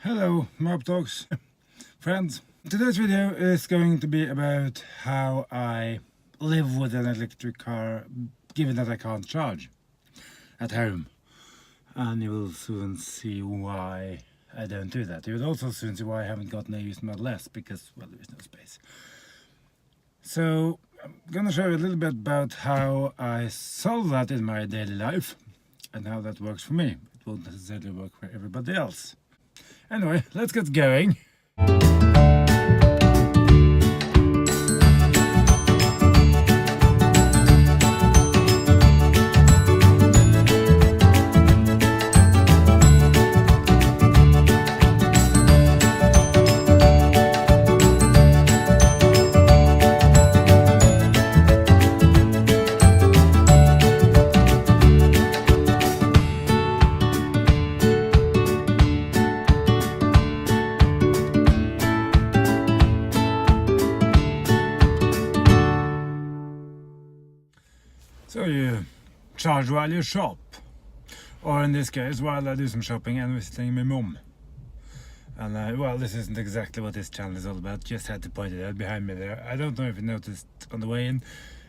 Hello, Mob Talks friends. Today's video is going to be about how I live with an electric car given that I can't charge at home. And you will soon see why I don't do that. You will also soon see why I haven't gotten a used Model S because, well, there is no space. So I'm gonna show you a little bit about how I solve that in my daily life and how that works for me. It won't necessarily work for everybody else. Anyway, let's get going. So you charge while you shop, or in this case while I do some shopping and visiting my mum. And well, this isn't exactly what this channel is all about, just had to point it out behind me there. I don't know if you noticed on the way in,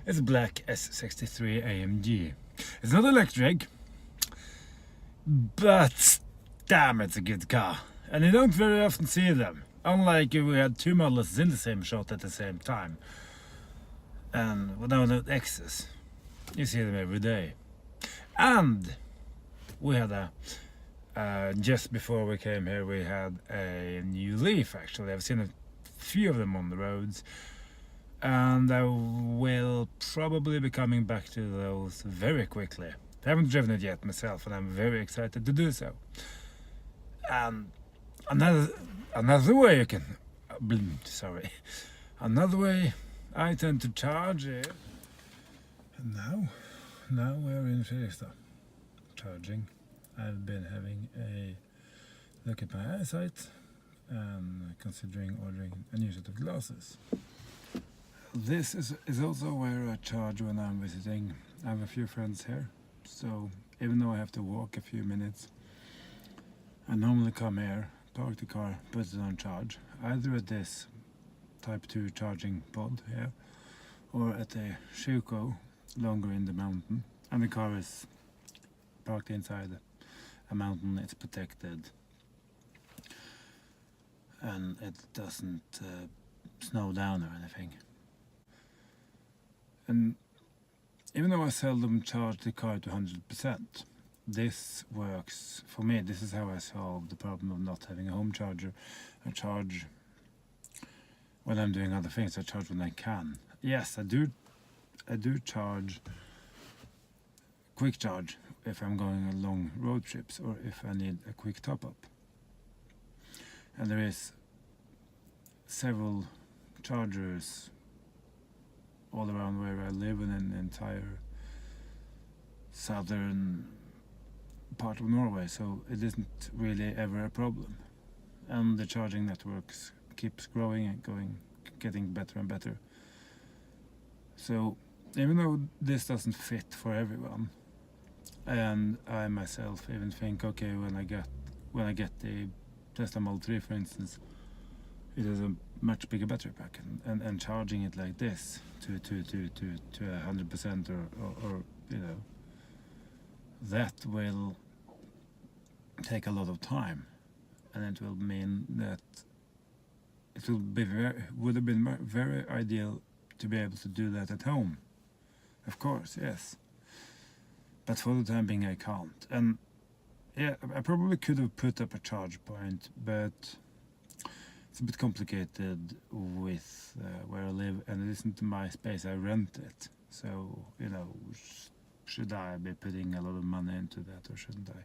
it's a black S63 AMG. It's not electric, but damn, it's a good car. And you don't very often see them, unlike if we had two models in the same shot at the same time. And without X's. You see them every day. And we had just before we came here, we had a new Leaf actually. I've seen a few of them on the roads. And I will probably be coming back to those very quickly. I haven't driven it yet myself, and I'm very excited to do so. And another way you can, another way I tend to charge it. And now we're in Fredrikstad, charging. I've been having a look at my eyesight and considering ordering a new set of glasses. This is also where I charge when I'm visiting. I have a few friends here, so even though I have to walk a few minutes, I normally come here, park the car, put it on charge, either at this Type 2 charging pod here, or at a Schuko longer in the mountain, and the car is parked inside a mountain. It's protected and it doesn't snow down or anything. And even though I seldom charge the car to 100%, this works for me. This is how I solve the problem of not having a home charger. I charge when I'm doing other things. I charge when I can. Yes, I do charge quick charge if I'm going on long road trips or if I need a quick top-up. And there is several chargers all around where I live in an entire southern part of Norway, so it isn't really ever a problem. And the charging networks keeps growing and getting better and better. So even though this doesn't fit for everyone, and I myself even think, okay, when I get the Tesla Model 3, for instance, it has a much bigger battery pack, and charging it like this to 100% or you know, that will take a lot of time, and it will mean that it would have been very ideal to be able to do that at home. Of course, yes. But for the time being I can't. And yeah, I probably could have put up a charge point, but it's a bit complicated with where I live, and it isn't my space, I rent it. So, you know, should I be putting a lot of money into that or shouldn't I?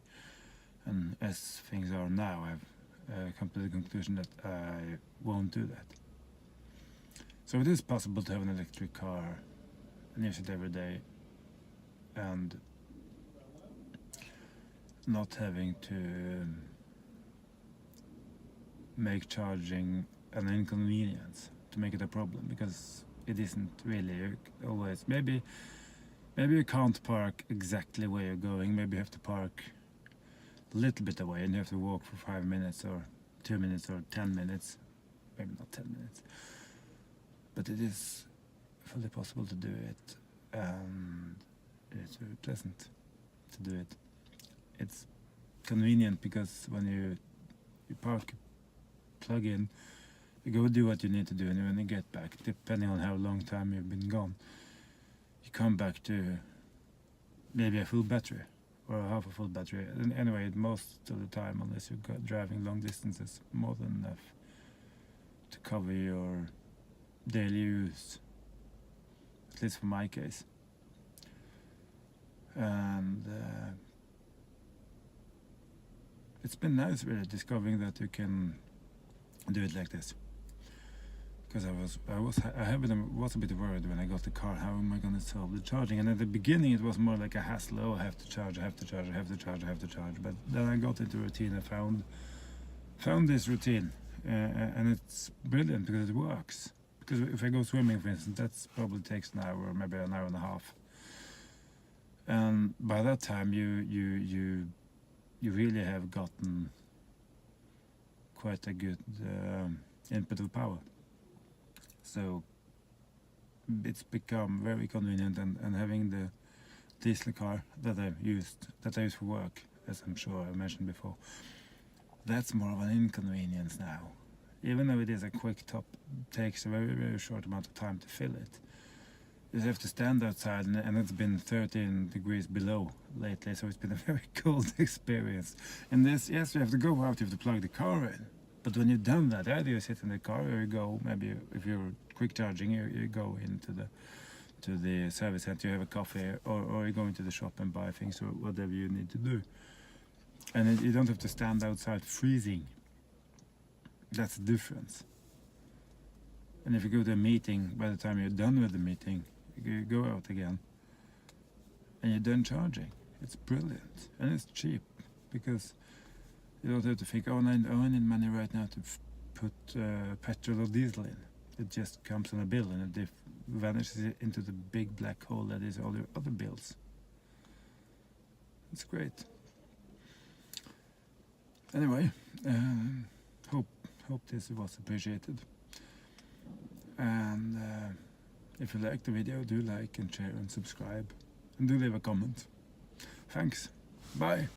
And as things are now, I've come to the conclusion that I won't do that. So it is possible to have an electric car and use it every day and not having to make charging an inconvenience, to make it a problem, because it isn't really always. Maybe you can't park exactly where you're going. Maybe you have to park a little bit away and you have to walk for 5 minutes or 2 minutes or 10 minutes, maybe not 10 minutes, but it is fully possible to do it, and it's very pleasant to do it. It's convenient because when you park, plug in, you go do what you need to do, and when you get back, depending on how long time you've been gone, you come back to maybe a full battery or half a full battery. And anyway, most of the time, unless you're driving long distances, more than enough to cover your daily use, at least for my case. And it's been nice really discovering that you can do it like this. Because I was a bit worried when I got the car. How am I going to solve the charging? And at the beginning, it was more like a hassle. Oh, I have to charge. But then I got into routine. I found this routine, and it's brilliant because it works. Because if I go swimming, for instance, that probably takes an hour, maybe an hour and a half. And by that time, you really have gotten quite a good input of power. So it's become very convenient, and having the diesel car that I use for work, as I'm sure I mentioned before, that's more of an inconvenience now. Even though it is a quick top, takes a very, very short amount of time to fill it. You have to stand outside, and it's been 13 degrees below lately, so it's been a very cold experience. And this, yes, you have to go out, you have to plug the car in. But when you've done that, either you sit in the car or you go, maybe if you're quick charging, you go into the service center, you have a coffee, or you go into the shop and buy things or whatever you need to do. And you don't have to stand outside freezing. That's the difference. And if you go to a meeting, by the time you're done with the meeting, you go out again and you're done charging. It's brilliant, and it's cheap because you don't have to think, oh, I need money right now to put petrol or diesel in. It just comes on a bill, and it vanishes into the big black hole that is all your other bills. It's great. Anyway, hope this was appreciated. And if you like the video, do like and share and subscribe, and do leave a comment. Thanks. Bye.